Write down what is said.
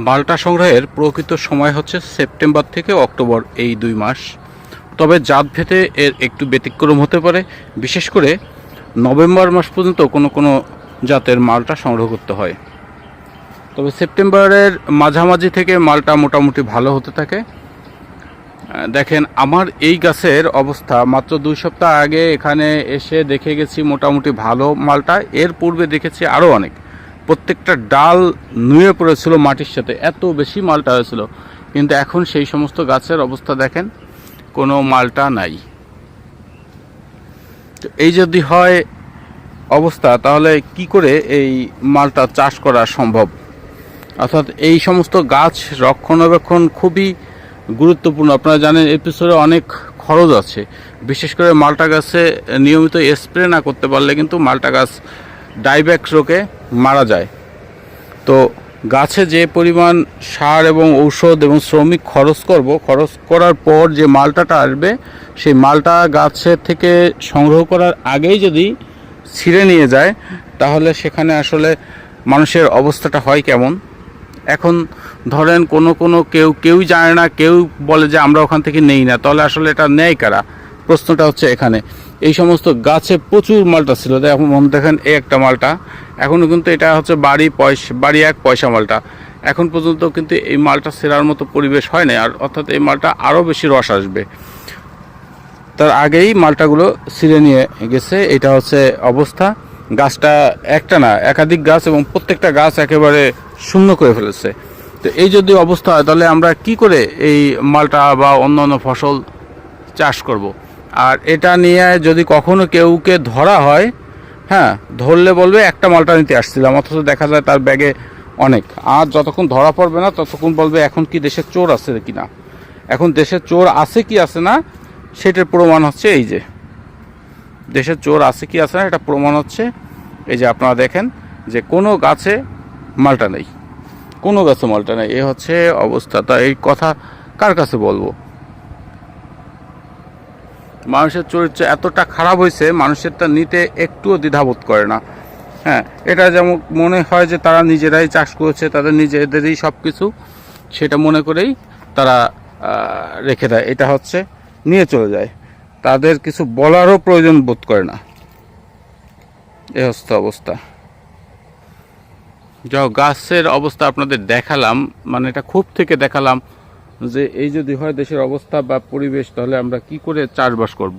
মালটা সংগ্রহের প্রকৃত সময় হচ্ছে সেপ্টেম্বর থেকে অক্টোবর, এই 2 মাস। তবে জাত ভেদে এর একটু ব্যতিক্রম হতে পারে। বিশেষ করে নভেম্বর মাস পর্যন্ত কোনো কোনো জাতের মালটা সংগ্রহ করতে হয়। তবে সেপ্টেম্বরের মাঝামাঝি থেকে মালটা মোটামুটি ভালো হতে থাকে। দেখেন আমার এই গাছের অবস্থা, মাত্র 2 সপ্তাহ আগে এখানে এসে দেখে গেছি মোটামুটি ভালো মালটা। এর পূর্বে দেখেছি আরও অনেক, প্রত্যেকটা ডাল নুয়ে পড়েছিল মাটির সাথে, এত বেশি মালটা হয়েছিল। কিন্তু এখন সেই সমস্ত গাছের অবস্থা দেখেন, কোনো মালটা নাই। তো এই যদি হয় অবস্থা, তাহলে কি করে এই মালটা চাষ করা সম্ভব? অর্থাৎ এই সমস্ত গাছ রক্ষণাবেক্ষণ খুবই গুরুত্বপূর্ণ। আপনারা জানেন এর পিছনে অনেক খরচ আছে। বিশেষ করে মালটা গাছে নিয়মিত স্প্রে না করতে পারলে কিন্তু মালটা গাছ ডাইব্যাক রোগে মারা যায়। তো গাছে যে পরিমাণ সার এবং ঔষধ এবং শ্রমিক খরচ করার পর যে মালটাটা আসবে, সেই মালটা গাছের থেকে সংগ্রহ করার আগেই যদি ছিঁড়ে নিয়ে যায়, তাহলে সেখানে আসলে মানুষের অবস্থাটা হয় কেমন? এখন ধরেন কেউই জানে না, কেউ বলে যে আমরা ওখান থেকে নেই না, তাহলে আসলে এটা নেয় কারা? প্রশ্নটা হচ্ছে এখানে। এই সমস্ত গাছে প্রচুর মালটা ছিল। এখন দেখেন এই একটা মালটা, এখনও কিন্তু এটা হচ্ছে বাড়ি 1 পয়সা মালটা। এখন পর্যন্ত কিন্তু এই মালটা ছেঁড়ার মতো পরিবেশ হয় না, আর অর্থাৎ এই মালটা আরও বেশি রস আসবে। তার আগেই মালটাগুলো ছিঁড়ে নিয়ে গেছে, এটা হচ্ছে অবস্থা। গাছটা একটা না, একাধিক গাছ, এবং প্রত্যেকটা গাছ একেবারে শূন্য করে ফেলেছে। তো এই যদি অবস্থা হয়, তাহলে আমরা কি করে এই মালটা বা অন্যান্য ফসল চাষ করব? আর এটা নিয়ে যদি কখনো কেউকে ধরা হয়, হ্যাঁ, ধরলে বলবে একটা মালটা নিতে আসছিলাম, অথচ দেখা যায় তার ব্যাগে অনেক। আর যতক্ষণ ধরা পড়বে না, ততক্ষণ বলবে এখন কি দেশের চোর আছে কি না। এখন দেশের চোর আছে কি আছে না, সেটার প্রমাণ হচ্ছে এই যে, দেশের চোর আছে কি আছে না এটা প্রমাণ হচ্ছে এই যে, আপনারা দেখেন যে কোনো গাছে মালটা নেই, কোনো গাছে মালটা নেই। এ হচ্ছে অবস্থা। তা এই কথা কার কাছে বলবো? মানুষের চরিত্র এতটা খারাপ হয়েছে, মানুষের তা নিতে একটুও দ্বিধাবোধ করে না। হ্যাঁ, এটা যেমন মনে হয় যে তারা নিজেরাই চাষ করেছে, তাদের নিজেদেরই সব কিছু, সেটা মনে করেই তারা রেখে দেয়। এটা হচ্ছে নিয়ে চলে যায়, তাদের কিছু বলারও প্রয়োজন বোধ করে না। এ হচ্ছে অবস্থা। যাও, গাছের অবস্থা আপনাদের দেখালাম, মানে এটা খুব থেকে দেখালাম যে এই যদি হয় দেশের অবস্থা বা পরিবেশ, তাহলে আমরা কি করে চাষবাস করব।